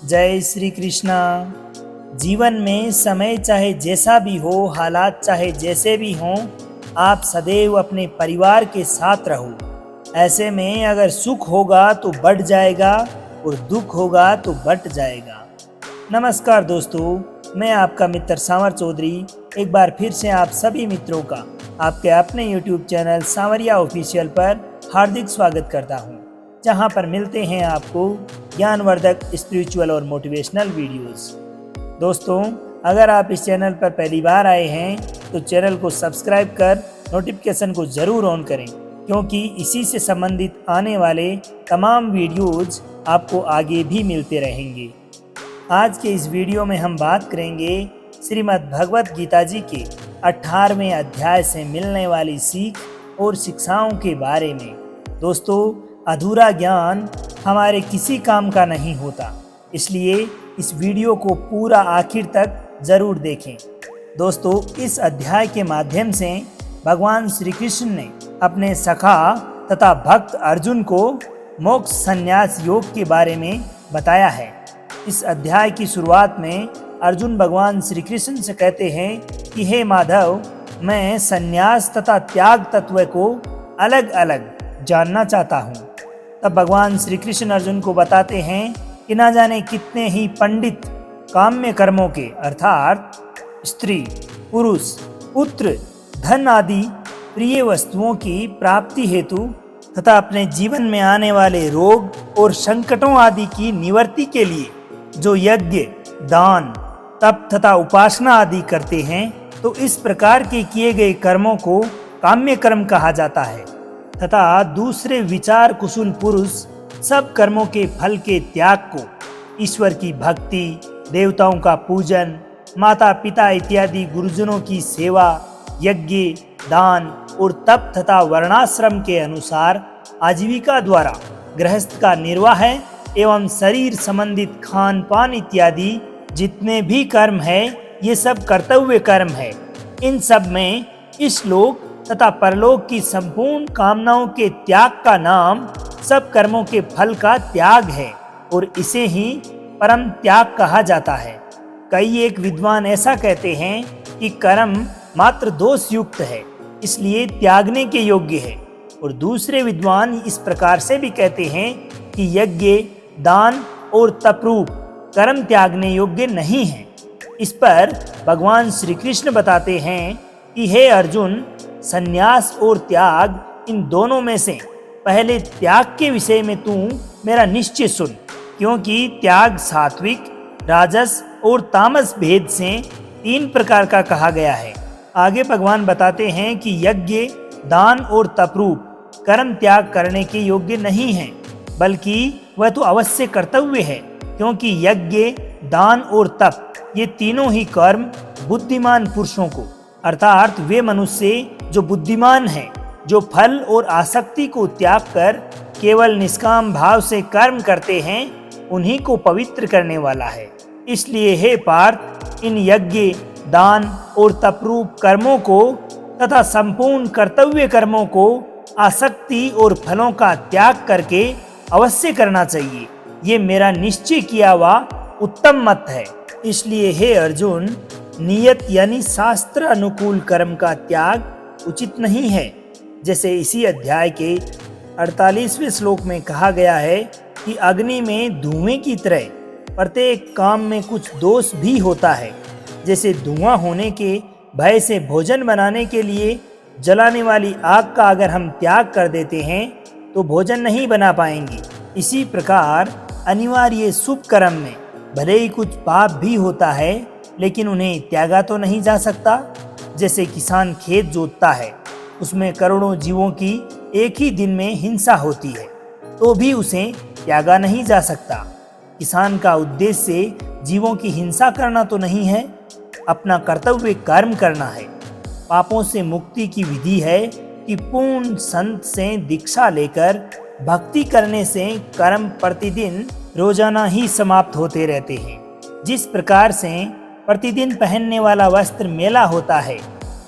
जय श्री कृष्णा। जीवन में समय चाहे जैसा भी हो, हालात चाहे जैसे भी हों, आप सदैव अपने परिवार के साथ रहो। ऐसे में अगर सुख होगा तो बढ़ जाएगा और दुख होगा तो बट जाएगा। नमस्कार दोस्तों, मैं आपका मित्र सांवर चौधरी एक बार फिर से आप सभी मित्रों का आपके अपने YouTube चैनल सांवरिया ऑफिशियल पर हार्दिक स्वागत करता हूं, जहां पर मिलते हैं आपको ज्ञानवर्धक स्पिरिचुअल और मोटिवेशनल वीडियोस। दोस्तों, अगर आप इस चैनल पर पहली बार आए हैं तो चैनल को सब्सक्राइब कर नोटिफिकेशन को ज़रूर ऑन करें, क्योंकि इसी से संबंधित आने वाले तमाम वीडियोज आपको आगे भी मिलते रहेंगे। आज के इस वीडियो में हम बात करेंगे श्रीमद् भगवत गीता जी के 18वें अध्याय से मिलने वाली सीख और शिक्षाओं के बारे में। दोस्तों, अधूरा ज्ञान हमारे किसी काम का नहीं होता, इसलिए इस वीडियो को पूरा आखिर तक ज़रूर देखें। दोस्तों, इस अध्याय के माध्यम से भगवान श्री कृष्ण ने अपने सखा तथा भक्त अर्जुन को मोक्ष संन्यास योग के बारे में बताया है। इस अध्याय की शुरुआत में अर्जुन भगवान श्री कृष्ण से कहते हैं कि हे माधव, मैं संन्यास तथा त्याग तत्व को अलग अलग जानना चाहता हूँ। तब भगवान श्री कृष्ण अर्जुन को बताते हैं कि ना जाने कितने ही पंडित काम्य कर्मों के अर्थात स्त्री, पुरुष, पुत्र, धन आदि प्रिय वस्तुओं की प्राप्ति हेतु तथा अपने जीवन में आने वाले रोग और संकटों आदि की निवृत्ति के लिए जो यज्ञ, दान, तप तथा उपासना आदि करते हैं, तो इस प्रकार के किए गए कर्मों को काम्य कर्म कहा जाता है। तथा दूसरे विचार कुशल पुरुष सब कर्मों के फल के त्याग को ईश्वर की भक्ति, देवताओं का पूजन, माता पिता इत्यादि गुरुजनों की सेवा, यज्ञ, दान और तप तथा वर्णाश्रम के अनुसार आजीविका द्वारा गृहस्थ का निर्वाह एवं शरीर संबंधित खान पान इत्यादि जितने भी कर्म है, ये सब कर्तव्य कर्म है। इन सब में इस लोक तथा परलोक की संपूर्ण कामनाओं के त्याग का नाम सब कर्मों के फल का त्याग है और इसे ही परम त्याग कहा जाता है। कई एक विद्वान ऐसा कहते हैं कि कर्म मात्र दोष युक्त है, इसलिए त्यागने के योग्य है, और दूसरे विद्वान इस प्रकार से भी कहते हैं कि यज्ञ, दान और तपरूप कर्म त्यागने योग्य नहीं है। इस पर भगवान श्री कृष्ण बताते हैं कि हे अर्जुन, संन्यास और त्याग इन दोनों में से पहले त्याग के विषय में तू मेरा निश्चय सुन, क्योंकि त्याग सात्विक, राजस और तामस भेद से 3 प्रकार का कहा गया है। आगे भगवान बताते हैं कि यज्ञ, दान और तपरूप कर्म त्याग करने के योग्य नहीं है, बल्कि वह तो अवश्य कर्तव्य है, क्योंकि यज्ञ, दान और तप ये तीनों ही कर्म बुद्धिमान पुरुषों को अर्थात वे मनुष्य जो बुद्धिमान हैं, जो फल और आसक्ति को त्याग कर केवल निष्काम भाव से कर्म करते हैं, उन्हीं को पवित्र करने वाला है। इसलिए हे पार्थ, इन यज्ञ, दान और तपरूप कर्मों को तथा संपूर्ण कर्तव्य कर्मों को आसक्ति और फलों का त्याग करके अवश्य करना चाहिए। ये मेरा निश्चय किया हुआ उत्तम मत है। इसलिए हे अर्जुन, नियत यानी शास्त्र अनुकूल कर्म का त्याग उचित नहीं है। जैसे इसी अध्याय के 48वें श्लोक में कहा गया है कि अग्नि में धुएं की तरह प्रत्येक काम में कुछ दोष भी होता है। जैसे धुआं होने के भय से भोजन बनाने के लिए जलाने वाली आग का अगर हम त्याग कर देते हैं तो भोजन नहीं बना पाएंगे, इसी प्रकार अनिवार्य शुभ कर्म में भले ही कुछ पाप भी होता है, लेकिन उन्हें त्यागा तो नहीं जा सकता। जैसे किसान खेत जोतता है, उसमें करोड़ों जीवों की एक ही दिन में हिंसा होती है, तो भी उसे त्यागा नहीं जा सकता। किसान का उद्देश्य जीवों की हिंसा करना तो नहीं है, अपना कर्तव्य कर्म करना है। पापों से मुक्ति की विधि है कि पूर्ण संत से दीक्षा लेकर भक्ति करने से कर्म प्रतिदिन रोजाना ही समाप्त होते रहते हैं। जिस प्रकार से प्रतिदिन पहनने वाला वस्त्र मेला होता है,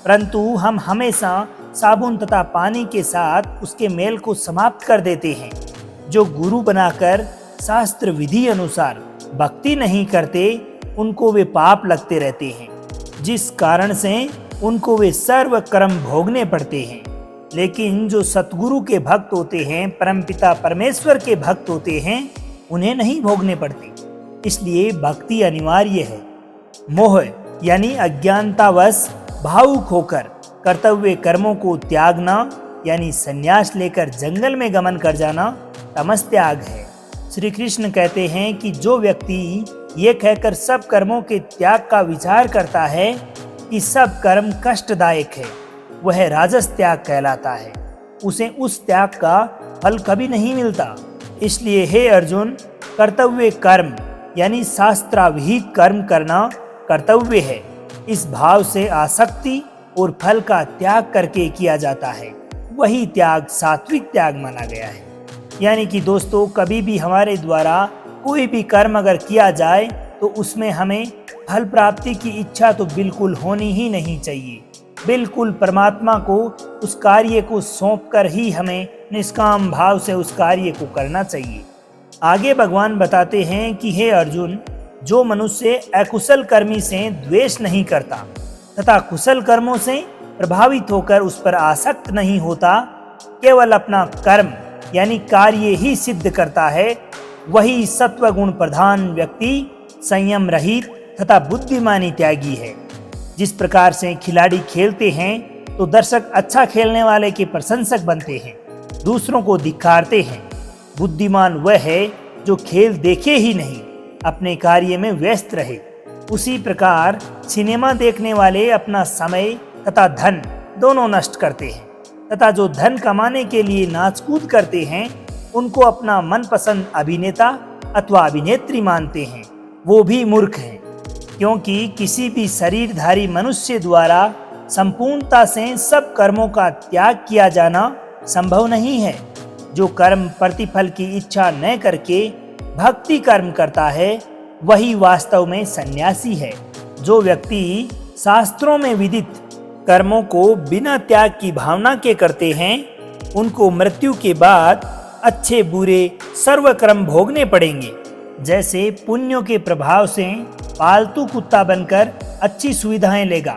परंतु हम हमेशा साबुन तथा पानी के साथ उसके मेल को समाप्त कर देते हैं। जो गुरु बनाकर शास्त्र विधि अनुसार भक्ति नहीं करते उनको वे पाप लगते रहते हैं, जिस कारण से उनको वे सर्व कर्म भोगने पड़ते हैं। लेकिन जो सतगुरु के भक्त होते हैं, परमपिता परमेश्वर के भक्त होते हैं, उन्हें नहीं भोगने पड़ते। इसलिए भक्ति अनिवार्य है। मोह यानी अज्ञानतावश भावुक होकर कर्तव्य कर्मों को त्यागना यानी संन्यास लेकर जंगल में गमन कर जाना तमस त्याग है। श्री कृष्ण कहते हैं कि जो व्यक्ति ये कहकर सब कर्मों के त्याग का विचार करता है कि सब कर्म कष्टदायक है, वह राजस त्याग कहलाता है। उसे उस त्याग का फल कभी नहीं मिलता। इसलिए हे अर्जुन, कर्तव्य कर्म यानी शास्त्राविहित कर्म करना कर्तव्य है। इस भाव से आसक्ति और फल का त्याग करके किया जाता है, वही त्याग सात्विक त्याग माना गया है। यानी कि दोस्तों, कभी भी हमारे द्वारा कोई भी कर्म अगर किया जाए तो उसमें हमें फल प्राप्ति की इच्छा तो बिल्कुल होनी ही नहीं चाहिए। बिल्कुल परमात्मा को उस कार्य को सौंपकर ही हमें निष्काम भाव से उस कार्य को करना चाहिए। आगे भगवान बताते हैं कि हे अर्जुन, जो मनुष्य अकुशल कर्मी से द्वेष नहीं करता तथा कुशल कर्मों से प्रभावित होकर उस पर आसक्त नहीं होता, केवल अपना कर्म यानी कार्य ही सिद्ध करता है, वही सत्वगुण प्रधान व्यक्ति संयम रहित तथा बुद्धिमानी त्यागी है। जिस प्रकार से खिलाड़ी खेलते हैं तो दर्शक अच्छा खेलने वाले के प्रशंसक बनते हैं, दूसरों को धिक्कारते हैं। बुद्धिमान वह है जो खेल देखे ही नहीं, अपने कार्य में व्यस्त रहे। उसी प्रकार सिनेमा देखने वाले अपना समय तथा धन दोनों नष्ट करते हैं, तथा जो धन कमाने के लिए नाचकूद करते हैं उनको अपना मनपसंद अभिनेता अथवा अभिनेत्री मानते हैं, वो भी मूर्ख हैं। क्योंकि किसी भी शरीरधारी मनुष्य द्वारा संपूर्णता से सब कर्मों का त्याग किया जाना संभव नहीं है। जो कर्म प्रतिफल की इच्छा न करके भक्ति कर्म करता है, वही वास्तव में सन्यासी है। जो व्यक्ति शास्त्रों में विदित कर्मों को बिना त्याग की भावना के करते हैं, उनको मृत्यु के बाद अच्छे बुरे सर्व कर्म भोगने पड़ेंगे। जैसे पुण्यों के प्रभाव से पालतू कुत्ता बनकर अच्छी सुविधाएं लेगा,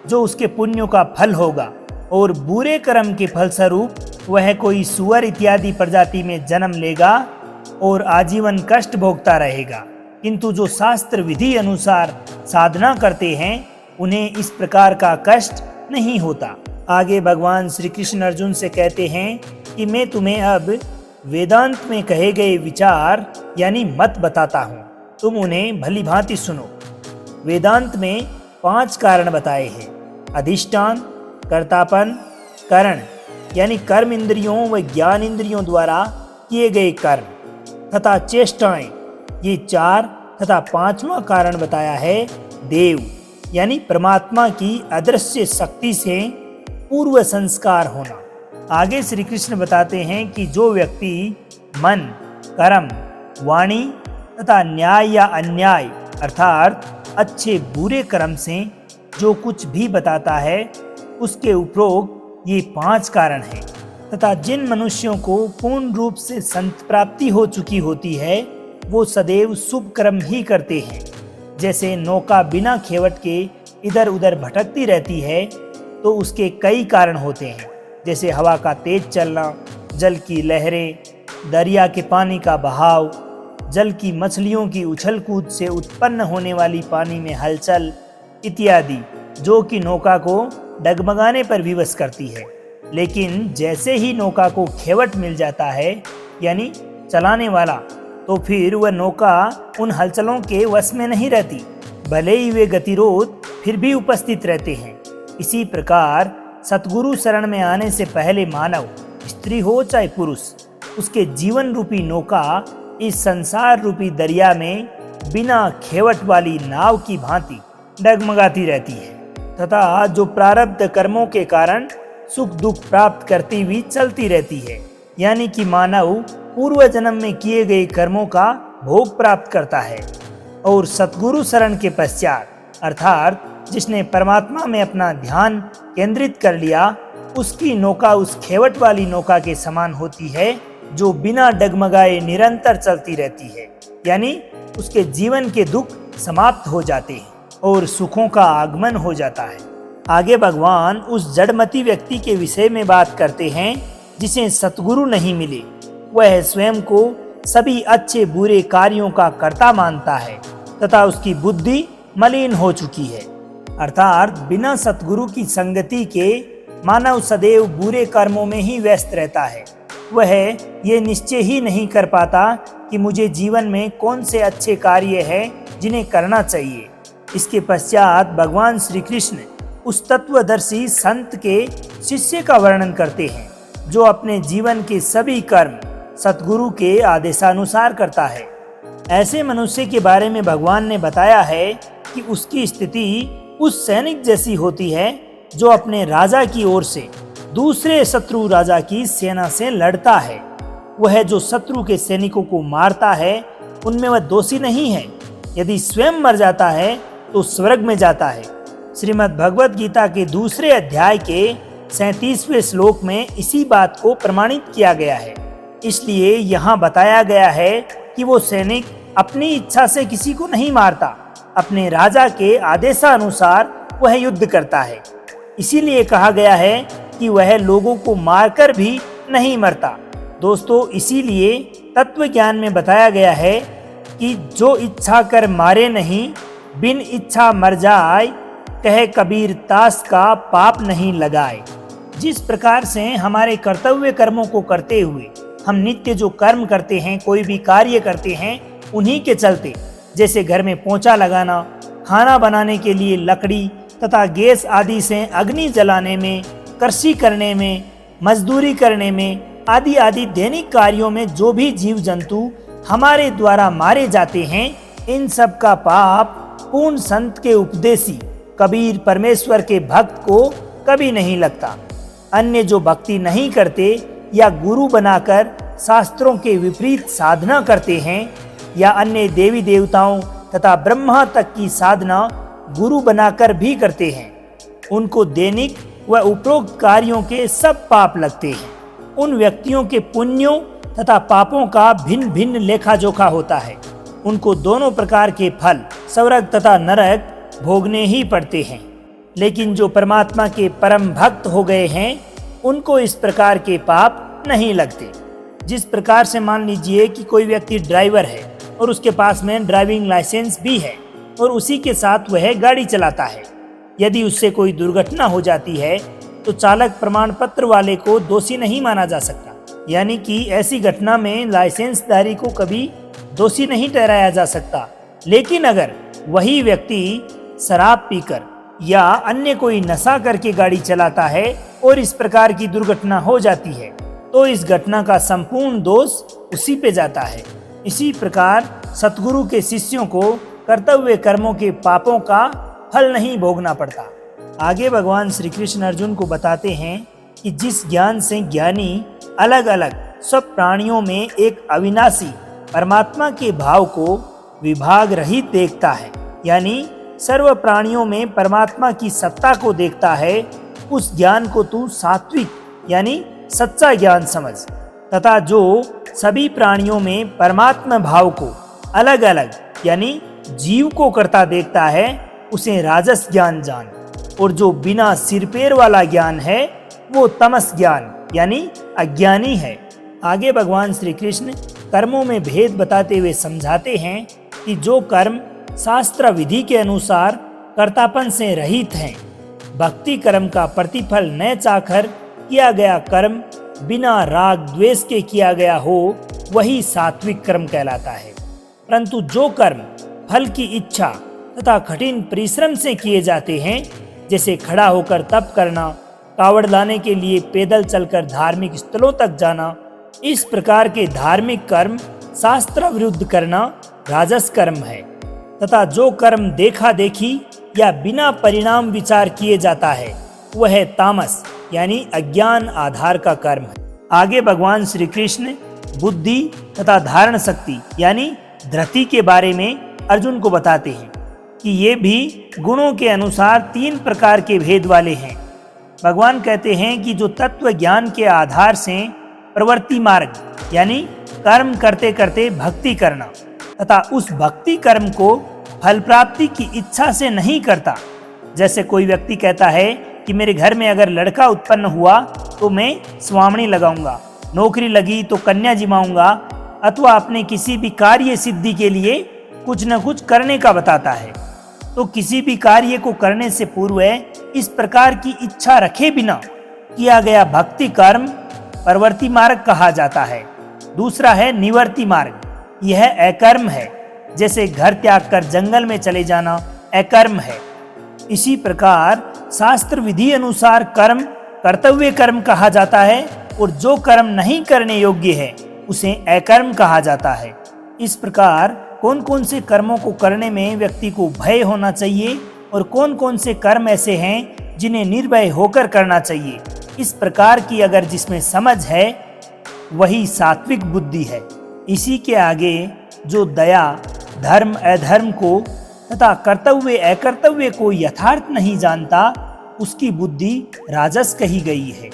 जो उसके पुण्यों का फल होगा, और बुरे कर्म के फलस्वरूप वह कोई सुअर इत्यादि प्रजाति में जन्म लेगा और आजीवन कष्ट भोगता रहेगा। किंतु जो शास्त्र विधि अनुसार साधना करते हैं, उन्हें इस प्रकार का कष्ट नहीं होता। आगे भगवान श्री कृष्ण अर्जुन से कहते हैं कि मैं तुम्हें अब वेदांत में कहे गए विचार यानी मत बताता हूँ, तुम उन्हें भली भांति सुनो। वेदांत में 5 कारण बताए हैं: अधिष्ठान, कर्तापन, करण यानी कर्म इंद्रियों व ज्ञान इंद्रियों द्वारा किए गए कर्म, तथा चेष्टाएं, ये 4, तथा 5वां कारण बताया है देव यानी परमात्मा की अदृश्य शक्ति से पूर्व संस्कार होना। आगे श्री कृष्ण बताते हैं कि जो व्यक्ति मन, कर्म, वाणी तथा न्याय या अन्याय अर्थात अच्छे बुरे कर्म से जो कुछ भी बताता है, उसके उपरोक्त ये 5 कारण हैं। तथा जिन मनुष्यों को पूर्ण रूप से संत प्राप्ति हो चुकी होती है, वो सदैव शुभ कर्म ही करते हैं। जैसे नौका बिना खेवट के इधर उधर भटकती रहती है, तो उसके कई कारण होते हैं, जैसे हवा का तेज चलना, जल की लहरें, दरिया के पानी का बहाव, जल की मछलियों की उछल कूद से उत्पन्न होने वाली पानी में हलचल इत्यादि, जो कि नौका को डगमगाने पर विवश करती है। लेकिन जैसे ही नौका को खेवट मिल जाता है यानी चलाने वाला, तो फिर वह नौका उन हलचलों के वश में नहीं रहती, भले ही वे गतिरोध फिर भी उपस्थित रहते हैं। इसी प्रकार सतगुरु शरण में आने से पहले मानव, स्त्री हो चाहे पुरुष, उसके जीवन रूपी नौका इस संसार रूपी दरिया में बिना खेवट वाली नाव की भांति डगमगाती रहती है, तथा जो प्रारब्ध कर्मों के कारण सुख दुख प्राप्त करती हुई चलती रहती है। यानी कि मानव पूर्व जन्म में किए गए कर्मों का भोग प्राप्त करता है, और सतगुरु शरण के पश्चात अर्थात जिसने परमात्मा में अपना ध्यान केंद्रित कर लिया, उसकी नौका उस खेवट वाली नौका के समान होती है, जो बिना डगमगाए निरंतर चलती रहती है। यानी उसके जीवन के दुख समाप्त हो जाते हैं और सुखों का आगमन हो जाता है। आगे भगवान उस जड़मती व्यक्ति के विषय में बात करते हैं जिसे सतगुरु नहीं मिले। वह स्वयं को सभी अच्छे बुरे कार्यों का कर्ता मानता है तथा उसकी बुद्धि मलिन हो चुकी है। अर्थात बिना सतगुरु की संगति के मानव सदैव बुरे कर्मों में ही व्यस्त रहता है। वह ये निश्चय ही नहीं कर पाता कि मुझे जीवन में कौन से अच्छे कार्य हैं जिन्हें करना चाहिए। इसके पश्चात भगवान श्री कृष्ण उस तत्वदर्शी संत के शिष्य का वर्णन करते हैं जो अपने जीवन के सभी कर्म सतगुरु के आदेशानुसार करता है। ऐसे मनुष्य के बारे में भगवान ने बताया है कि उसकी स्थिति उस सैनिक जैसी होती है जो अपने राजा की ओर से दूसरे शत्रु राजा की सेना से लड़ता है। वह जो शत्रु के सैनिकों को मारता है उनमें वह दोषी नहीं है। यदि स्वयं मर जाता है तो स्वर्ग में जाता है। श्रीमद् भगवत गीता के दूसरे अध्याय के 37वें श्लोक में इसी बात को प्रमाणित किया गया है। इसलिए यहाँ बताया गया है कि वो सैनिक अपनी इच्छा से किसी को नहीं मारता, अपने राजा के आदेशानुसार वह युद्ध करता है। इसीलिए कहा गया है कि वह लोगों को मारकर भी नहीं मरता। दोस्तों, इसीलिए तत्व ज्ञान में बताया गया है कि जो इच्छा कर मारे नहीं, बिन इच्छा मर जाए, कहे कबीर तास का पाप नहीं लगाए। जिस प्रकार से हमारे कर्तव्य कर्मों को करते हुए हम नित्य जो कर्म करते हैं, कोई भी कार्य करते हैं, उन्हीं के चलते, जैसे घर में पोंछा लगाना, खाना बनाने के लिए लकड़ी तथा गैस आदि से अग्नि जलाने में, कृषि करने में, मजदूरी करने में आदि आदि दैनिक कार्यों में जो भी जीव जंतु हमारे द्वारा मारे जाते हैं, इन सब का पाप पूर्ण संत के उपदेशी कबीर परमेश्वर के भक्त को कभी नहीं लगता। अन्य जो भक्ति नहीं करते या गुरु बनाकर शास्त्रों के विपरीत साधना करते हैं या अन्य देवी देवताओं तथा ब्रह्मा तक की साधना गुरु बनाकर भी करते हैं, उनको दैनिक व उपरोक्त कार्यों के सब पाप लगते हैं। उन व्यक्तियों के पुण्यों तथा पापों का भिन्न भिन्न लेखा जोखा होता है। उनको दोनों प्रकार के फल स्वर्ग तथा नरक भोगने ही पड़ते हैं। लेकिन जो परमात्मा के परम भक्त हो गए हैं, उनको इस प्रकार के पाप नहीं लगते। जिस प्रकार से मान लीजिए कि कोई व्यक्ति ड्राइवर है और उसके पास में ड्राइविंग लाइसेंस भी है और उसी के साथ वह गाड़ी चलाता है। यदि उससे कोई दुर्घटना हो जाती है तो चालक प्रमाण पत्र वाले को दोषी नहीं माना जा सकता। यानी कि ऐसी घटना में लाइसेंसधारी को कभी दोषी नहीं ठहराया जा सकता। लेकिन अगर वही व्यक्ति शराब पीकर या अन्य कोई नशा करके गाड़ी चलाता है और इस प्रकार की दुर्घटना हो जाती है तो इस घटना का संपूर्ण दोष उसी पे जाता है। इसी प्रकार सतगुरु के शिष्यों को कर्तव्य कर्मों के पापों का फल नहीं भोगना पड़ता। आगे भगवान श्री कृष्ण अर्जुन को बताते हैं कि जिस ज्ञान से ज्ञानी अलग अलग सब प्राणियों में एक अविनाशी परमात्मा के भाव को विभाग रहित देखता है, यानी सर्व प्राणियों में परमात्मा की सत्ता को देखता है, उस ज्ञान को तू सात्विक यानी सच्चा ज्ञान समझ। तथा जो सभी प्राणियों में परमात्मा भाव को अलग अलग यानी जीव को करता देखता है, उसे राजस ज्ञान जान। और जो बिना सिर पैर वाला ज्ञान है वो तमस ज्ञान यानी अज्ञानी है। आगे भगवान श्री कृष्ण कर्मों में भेद बताते हुए समझाते हैं कि जो कर्म शास्त्र विधि के अनुसार कर्तापन से रहित हैं, भक्ति कर्म का प्रतिफल न चाहकर किया गया कर्म बिना राग द्वेष के किया गया हो, वही सात्विक कर्म कहलाता है। परंतु जो कर्म फल की इच्छा तथा कठिन परिश्रम से किए जाते हैं, जैसे खड़ा होकर तप करना, कावड़ लाने के लिए पैदल चलकर धार्मिक स्थलों तक जाना, इस प्रकार के धार्मिक कर्म शास्त्र विरुद्ध करना राजस कर्म है। तथा जो कर्म देखा देखी या बिना परिणाम विचार किए जाता है, वह तामस यानी अज्ञान आधार का कर्म है। आगे भगवान श्री कृष्ण बुद्धि तथा धारण शक्ति यानी धृति के बारे में अर्जुन को बताते हैं कि ये भी गुणों के अनुसार 3 प्रकार के भेद वाले हैं। भगवान कहते हैं कि जो तत्व ज्ञान के आधार से प्रवृत्ति मार्ग यानी कर्म करते करते भक्ति करना तथा उस भक्ति कर्म को फल प्राप्ति की इच्छा से नहीं करता। जैसे कोई व्यक्ति कहता है कि मेरे घर में अगर लड़का उत्पन्न हुआ तो मैं स्वामणी लगाऊंगा, नौकरी लगी तो कन्या जिमाऊंगा, अथवा अपने किसी भी कार्य सिद्धि के लिए कुछ न कुछ करने का बताता है। तो किसी भी कार्य को करने से पूर्व इस प्रकार की इच्छा रखे बिना किया गया भक्ति कर्म प्रवृत्ति मार्ग कहा जाता है। दूसरा है निवर्ति मार्ग, यह अकर्म है। जैसे घर त्याग कर जंगल में चले जाना अकर्म है। इसी प्रकार शास्त्र विधि अनुसार कर्म कर्तव्य कर्म कहा जाता है, और जो कर्म नहीं करने योग्य है उसे अकर्म कहा जाता है। इस प्रकार कौन कौन से कर्मों को करने में व्यक्ति को भय होना चाहिए और कौन कौन से कर्म ऐसे हैं जिन्हें निर्भय होकर करना चाहिए, इस प्रकार की अगर जिसमें समझ है वही सात्विक बुद्धि है। इसी के आगे जो दया, धर्म अधर्म को तथा कर्तव्य अकर्तव्य को यथार्थ नहीं जानता, उसकी बुद्धि राजस कही गई है।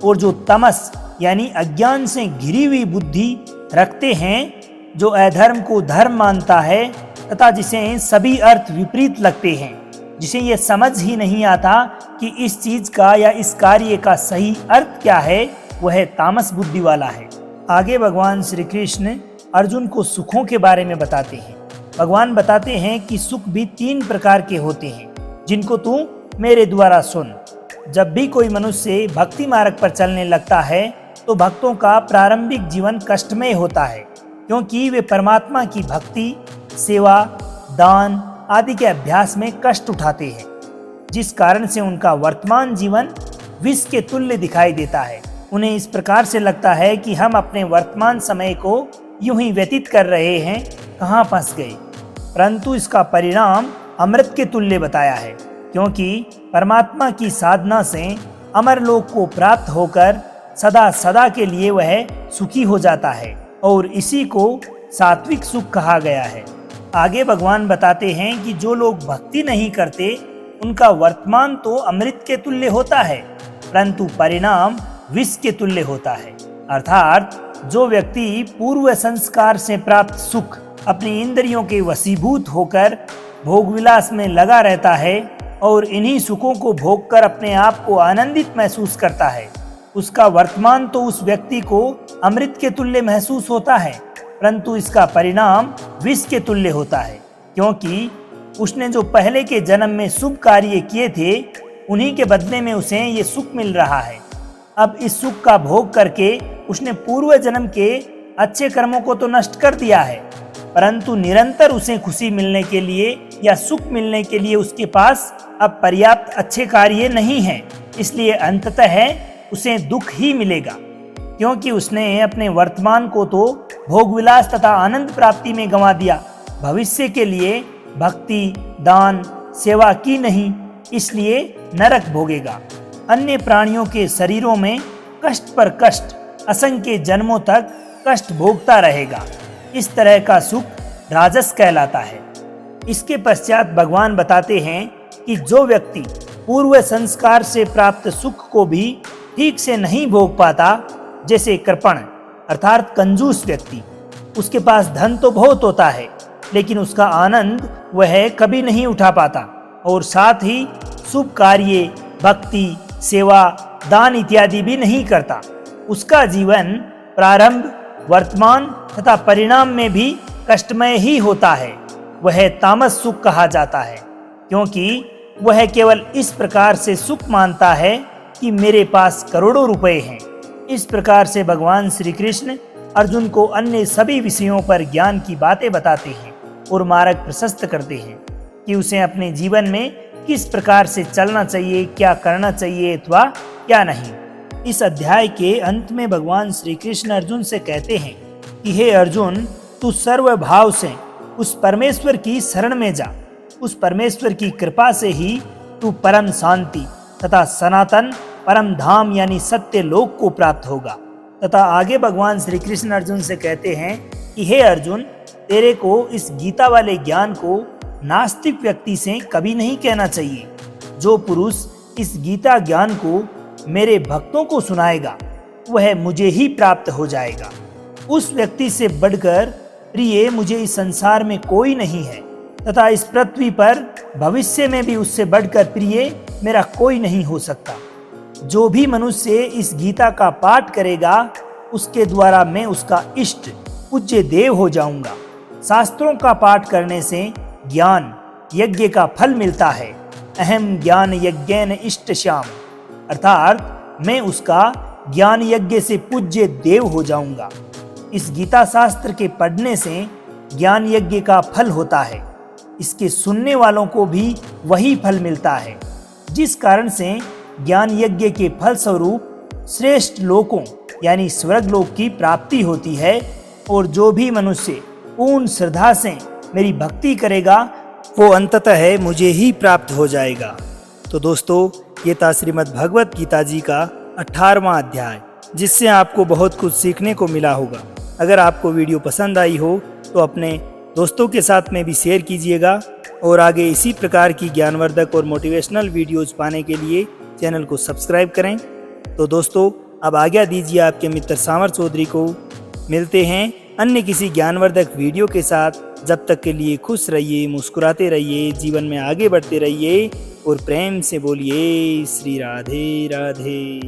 और जो तमस यानी अज्ञान से घिरी हुई बुद्धि रखते हैं, जो अधर्म को धर्म मानता है तथा जिसे सभी अर्थ विपरीत लगते हैं, जिसे यह समझ ही नहीं आता कि इस चीज का या इस कार्य का सही अर्थ क्या है, वह तामस बुद्धि वाला है। आगे भगवान श्री कृष्ण अर्जुन को सुखों के बारे में बताते हैं। भगवान बताते हैं कि सुख भी 3 प्रकार के होते हैं, जिनको तू मेरे द्वारा सुन। जब भी कोई मनुष्य भक्ति मार्ग पर चलने लगता है तो भक्तों का प्रारंभिक जीवन कष्टमय होता है, क्योंकि वे परमात्मा की भक्ति, सेवा, दान आदि के अभ्यास में कष्ट उठाते हैं, जिस कारण से उनका वर्तमान जीवन विष के तुल्य दिखाई देता है। उन्हें इस प्रकार से लगता है कि हम अपने वर्तमान समय को यूं ही व्यतीत कर रहे हैं, कहाँ फंस गए। परंतु इसका परिणाम अमृत के तुल्य बताया है, क्योंकि परमात्मा की साधना से अमरलोक को प्राप्त होकर सदा सदा के लिए वह सुखी हो जाता है, और इसी को सात्विक सुख कहा गया है। आगे भगवान बताते हैं कि जो लोग भक्ति नहीं करते उनका वर्तमान तो अमृत के तुल्य होता है, परंतु परिणाम विष के तुल्य होता है। अर्थात जो व्यक्ति पूर्व संस्कार से प्राप्त सुख अपनी इंद्रियों के वशीभूत होकर भोग विलास में लगा रहता है और इन्हीं सुखों को भोग कर अपने आप को आनंदित महसूस करता है, उसका वर्तमान तो उस व्यक्ति को अमृत के तुल्य महसूस होता है, परंतु इसका परिणाम विष के तुल्य होता है, क्योंकि उसने जो पहले के जन्म में शुभ कार्य किए थे उन्हीं के बदले में उसे ये सुख मिल रहा है। अब इस सुख का भोग करके उसने पूर्व जन्म के अच्छे कर्मों को तो नष्ट कर दिया है, परंतु निरंतर उसे खुशी मिलने के लिए या सुख मिलने के लिए उसके पास अब पर्याप्त अच्छे कार्य नहीं है, इसलिए अंततः उसे दुख ही मिलेगा, क्योंकि उसने अपने वर्तमान को तो भोग विलास तथा आनंद प्राप्ति में गंवा दिया, भविष्य के लिए भक्ति, दान, सेवा की नहीं, इसलिए नरक भोगेगा। अन्य प्राणियों के शरीरों में कष्ट पर कष्ट असंख्य जन्मों तक कष्ट भोगता रहेगा। इस तरह का सुख राजस कहलाता है। इसके पश्चात भगवान बताते हैं कि जो व्यक्ति पूर्व संस्कार से प्राप्त सुख को भी ठीक से नहीं भोग पाता, जैसे कृपण अर्थात कंजूस व्यक्ति, उसके पास धन तो बहुत होता है लेकिन उसका आनंद वह कभी नहीं उठा पाता, और साथ ही शुभ कार्य, भक्ति, सेवा, दान इत्यादि भी नहीं करता। उसका जीवन प्रारंभ, वर्तमान तथा परिणाम में भी कष्टमय ही होता है। वह तामस सुख कहा जाता है, क्योंकि वह केवल इस प्रकार से सुख मानता है कि मेरे पास करोड़ों रुपए हैं। इस प्रकार से भगवान श्री कृष्ण अर्जुन को अन्य सभी विषयों पर ज्ञान की बातें बताते हैं और मार्ग प्रशस्त करते हैं कि उसे अपने जीवन में किस प्रकार से चलना चाहिए, क्या करना चाहिए अथवा क्या नहीं। इस अध्याय के अंत में भगवान श्री कृष्ण अर्जुन से कहते हैं कि हे अर्जुन, तू सर्व भाव से उस परमेश्वर की शरण में जा। उस परमेश्वर की कृपा से ही तू परम शांति तथा सनातन परम धाम यानी सत्य लोक को प्राप्त होगा। तथा आगे भगवान श्री कृष्ण अर्जुन से कहते हैं कि हे अर्जुन, तेरे को इस गीता वाले ज्ञान को नास्तिक व्यक्ति से कभी नहीं कहना चाहिए। जो पुरुष इस गीता ज्ञान को मेरे भक्तों को सुनाएगा वह मुझे ही प्राप्त हो जाएगा। उस व्यक्ति से बढ़कर प्रिय, मुझे इस संसार में कोई नहीं है तथा इस पृथ्वी पर भविष्य में भी उससे बढ़कर प्रिय मेरा कोई नहीं हो सकता। जो भी मनुष्य इस गीता का पाठ करेगा उसके द्वारा मैं उसका इष्ट पूज्य देव हो जाऊंगा। शास्त्रों का पाठ करने से ज्ञान यज्ञ का फल मिलता है। अहम ज्ञान यज्ञेन इष्ट श्याम, अर्थात मैं उसका ज्ञान यज्ञ से पूज्य देव हो जाऊंगा। इस गीता शास्त्र के पढ़ने से ज्ञान यज्ञ का फल होता है। इसके सुनने वालों को भी वही फल मिलता है, जिस कारण से ज्ञान यज्ञ के फल स्वरूप श्रेष्ठ लोकों यानी स्वर्ग लोक की प्राप्ति होती है। और जो भी मनुष्य पूर्ण श्रद्धा से मेरी भक्ति करेगा वो अंततः मुझे ही प्राप्त हो जाएगा। तो दोस्तों, ये था श्रीमद् भगवत गीता जी का 18वां अध्याय, जिससे आपको बहुत कुछ सीखने को मिला होगा। अगर आपको वीडियो पसंद आई हो तो अपने दोस्तों के साथ में भी शेयर कीजिएगा और आगे इसी प्रकार की ज्ञानवर्धक और मोटिवेशनल वीडियोज पाने के लिए चैनल को सब्सक्राइब करें। तो दोस्तों, अब आज्ञा दीजिए आपके मित्र सामर चौधरी को। मिलते हैं अन्य किसी ज्ञानवर्धक वीडियो के साथ। जब तक के लिए खुश रहिए, मुस्कुराते रहिए, जीवन में आगे बढ़ते रहिए और प्रेम से बोलिए श्री राधे राधे।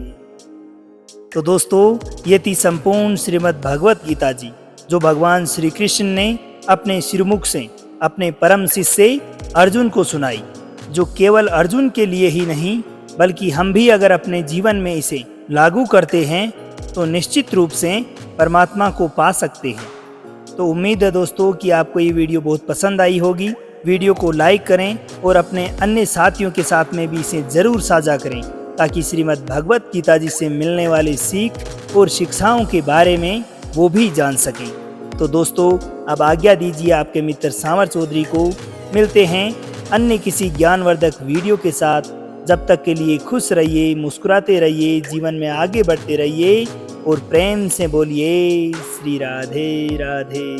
तो दोस्तों, ये थी संपूर्ण श्रीमद् भगवत गीता जी, जो भगवान श्री कृष्ण ने अपने श्रीमुख से अपने परम शिष्य अर्जुन को सुनाई, जो केवल अर्जुन के लिए ही नहीं बल्कि हम भी अगर अपने जीवन में इसे लागू करते हैं तो निश्चित रूप से परमात्मा को पा सकते हैं। तो उम्मीद है दोस्तों कि आपको ये वीडियो बहुत पसंद आई होगी। वीडियो को लाइक करें और अपने अन्य साथियों के साथ में भी इसे ज़रूर साझा करें, ताकि श्रीमद् भगवत गीता जी से मिलने वाले सीख और शिक्षाओं के बारे में वो भी जान सकें। तो दोस्तों, अब आज्ञा दीजिए आपके मित्र सामर चौधरी को। मिलते हैं अन्य किसी ज्ञानवर्धक वीडियो के साथ। जब तक के लिए खुश रहिए, मुस्कुराते रहिए, जीवन में आगे बढ़ते रहिए और प्रेम से बोलिए श्री राधे राधे।